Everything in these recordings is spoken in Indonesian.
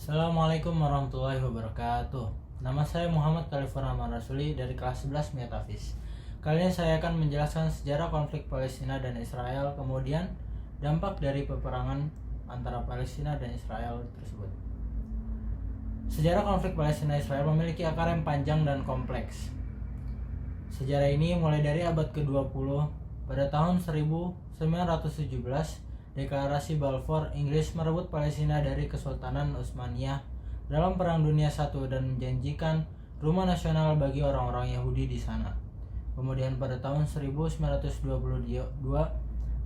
Assalamualaikum warahmatullahi wabarakatuh. Nama saya Muhammad Khalifur Rahman Rasuli dari kelas 11 Metafis. Kali ini saya akan menjelaskan sejarah konflik Palestina dan Israel, kemudian dampak dari peperangan antara Palestina dan Israel tersebut. Sejarah konflik Palestina-Israel memiliki akar yang panjang dan kompleks. Sejarah ini mulai dari abad ke-20. Pada tahun 1917, Deklarasi Balfour, Inggris merebut Palestina dari Kesultanan Utsmaniyah dalam Perang Dunia I dan menjanjikan rumah nasional bagi orang-orang Yahudi di sana. Kemudian pada tahun 1922,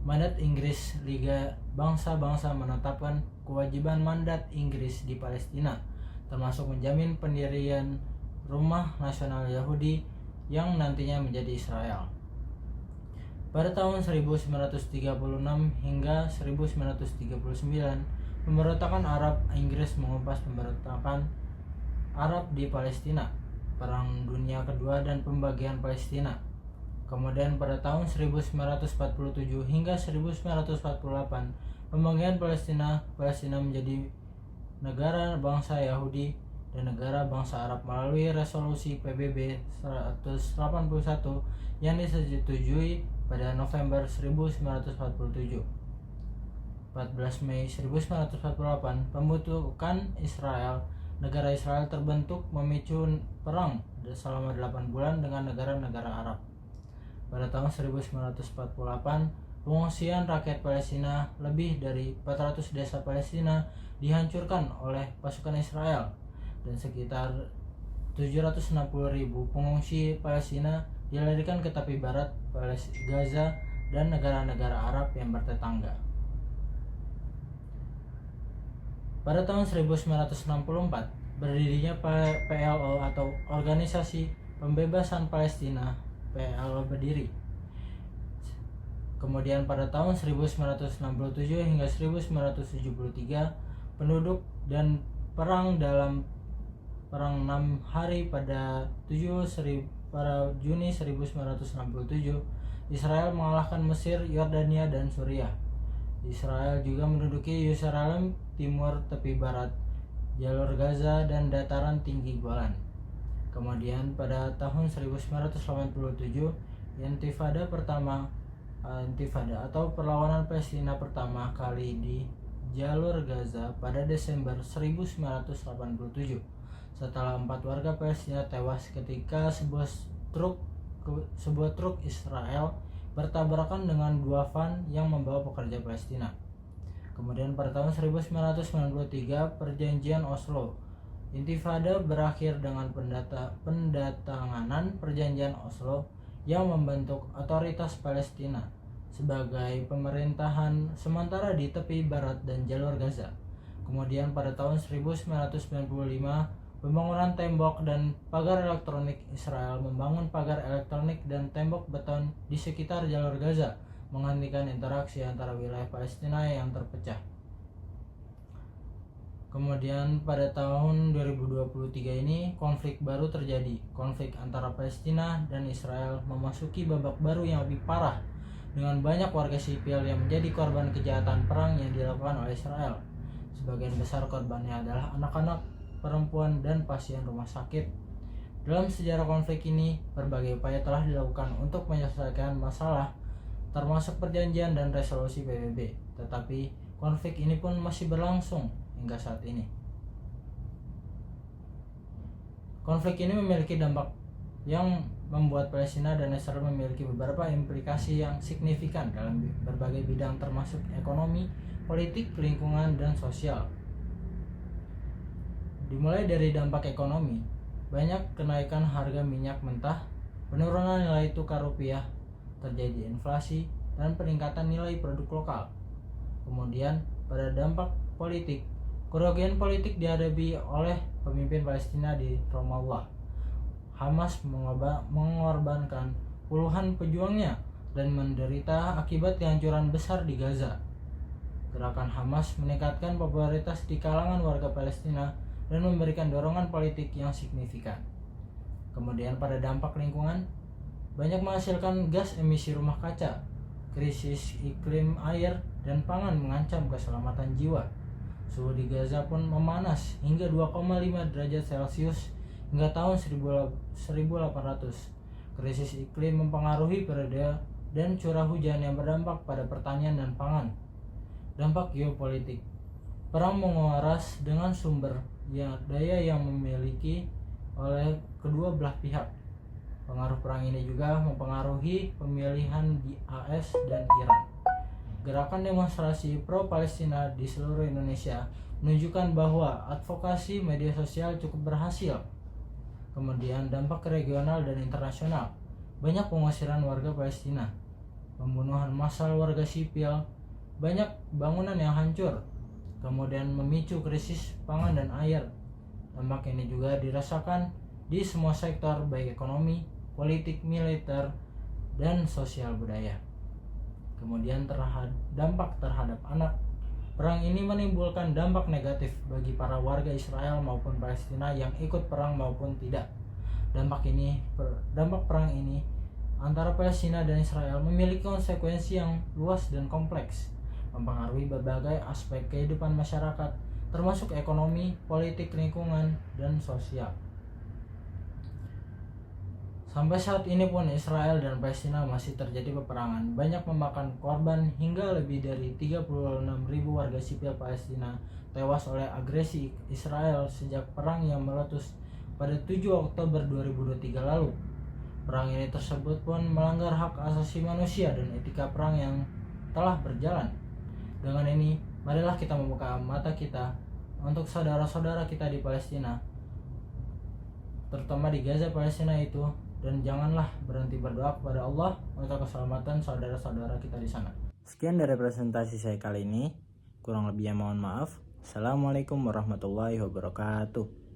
mandat Inggris, Liga Bangsa-Bangsa menetapkan kewajiban mandat Inggris di Palestina, termasuk menjamin pendirian rumah nasional Yahudi yang nantinya menjadi Israel. Pada tahun 1936 hingga 1939, pemberontakan Arab Inggris mengumpas pemberontakan Arab di Palestina, Perang Dunia Kedua dan pembagian Palestina. Kemudian pada tahun 1947 hingga 1948, pembagian Palestina menjadi negara bangsa Yahudi dan negara bangsa Arab melalui resolusi PBB 181 yang disetujui pada November 1947. 14 Mei 1948, pembentukan Israel. Negara Israel terbentuk memicu perang selama 8 bulan dengan negara-negara Arab. Pada tahun 1948, pengungsian rakyat Palestina, lebih dari 400 desa Palestina dihancurkan oleh pasukan Israel dan sekitar 760.000 pengungsi Palestina dilarikan ke tepi barat Gaza dan negara-negara Arab yang bertetangga. Pada tahun 1964, berdirinya PLO atau Organisasi Pembebasan Palestina, PLO berdiri. Kemudian pada tahun 1967 hingga 1973, penduduk dan perang dalam Perang 6 hari pada Juni 1967, Israel mengalahkan Mesir, Yordania, dan Suriah. Israel juga menduduki Yerusalem timur, tepi barat, jalur Gaza, dan dataran tinggi Golan. Kemudian pada tahun 1987, Intifada atau perlawanan Palestina pertama kali di jalur Gaza pada Desember 1987. Setelah 4 warga Palestina tewas ketika sebuah truk Israel bertabrakan dengan 2 van yang membawa pekerja Palestina. Kemudian pada tahun 1993, Perjanjian Oslo. Intifada berakhir dengan pendatanganan Perjanjian Oslo yang membentuk Otoritas Palestina sebagai pemerintahan sementara di tepi barat dan jalur Gaza. Kemudian pada tahun 1995, pembangunan tembok dan pagar elektronik. Israel membangun pagar elektronik dan tembok beton di sekitar jalur Gaza, menghentikan interaksi antara wilayah Palestina yang terpecah. Kemudian pada tahun 2023 ini, konflik baru terjadi. Konflik antara Palestina dan Israel memasuki babak baru yang lebih parah, dengan banyak warga sipil yang menjadi korban kejahatan perang yang dilakukan oleh Israel. Sebagian besar korbannya adalah anak-anak, perempuan, dan pasien rumah sakit. Dalam sejarah konflik ini, berbagai upaya telah dilakukan untuk menyelesaikan masalah, termasuk perjanjian dan resolusi PBB. Tetapi konflik ini pun masih berlangsung hingga saat ini. Konflik ini memiliki dampak yang membuat Palestina dan Israel memiliki beberapa implikasi yang signifikan dalam berbagai bidang, termasuk ekonomi, politik, lingkungan, dan sosial. Dimulai dari dampak ekonomi, banyak kenaikan harga minyak mentah, penurunan nilai tukar rupiah, terjadi inflasi, dan peningkatan nilai produk lokal. Kemudian pada dampak politik, kerugian politik dihadapi oleh pemimpin Palestina di Ramallah. Hamas mengorbankan puluhan pejuangnya dan menderita akibat kehancuran besar di Gaza. Gerakan Hamas meningkatkan popularitas di kalangan warga Palestina dan memberikan dorongan politik yang signifikan. Kemudian pada dampak lingkungan, banyak menghasilkan gas emisi rumah kaca, krisis iklim air dan pangan mengancam keselamatan jiwa. Suhu di Gaza pun memanas hingga 2,5 derajat Celcius hingga tahun 1800. Krisis iklim mempengaruhi periode dan curah hujan yang berdampak pada pertanian dan pangan. Dampak geopolitik. Perang menguras dengan sumber daya yang memiliki oleh kedua belah pihak. Pengaruh perang ini juga mempengaruhi pemilihan di AS dan Iran. Gerakan demonstrasi pro-Palestina di seluruh Indonesia menunjukkan bahwa advokasi media sosial cukup berhasil. Kemudian dampak regional dan internasional. Banyak pengusiran warga Palestina, pembunuhan massal warga sipil, banyak bangunan yang hancur, kemudian memicu krisis pangan dan air. Dampak ini juga dirasakan di semua sektor baik ekonomi, politik, militer, dan sosial budaya. Kemudian dampak terhadap anak. Perang ini menimbulkan dampak negatif bagi para warga Israel maupun Palestina yang ikut perang maupun tidak. Dampak perang ini antara Palestina dan Israel memiliki konsekuensi yang luas dan kompleks, mempengaruhi berbagai aspek kehidupan masyarakat, termasuk ekonomi, politik, lingkungan, dan sosial. Sampai saat ini pun Israel dan Palestina masih terjadi peperangan, banyak memakan korban hingga lebih dari 36.000 warga sipil Palestina tewas oleh agresi Israel sejak perang yang meletus pada 7 Oktober 2023 lalu. Perang ini tersebut pun melanggar hak asasi manusia dan etika perang yang telah berjalan. Dengan ini, marilah kita membuka mata kita untuk saudara-saudara kita di Palestina, terutama di Gaza Palestina itu, dan janganlah berhenti berdoa kepada Allah untuk keselamatan saudara-saudara kita di sana. Sekian dari presentasi saya kali ini, kurang lebihnya mohon maaf. Assalamualaikum warahmatullahi wabarakatuh.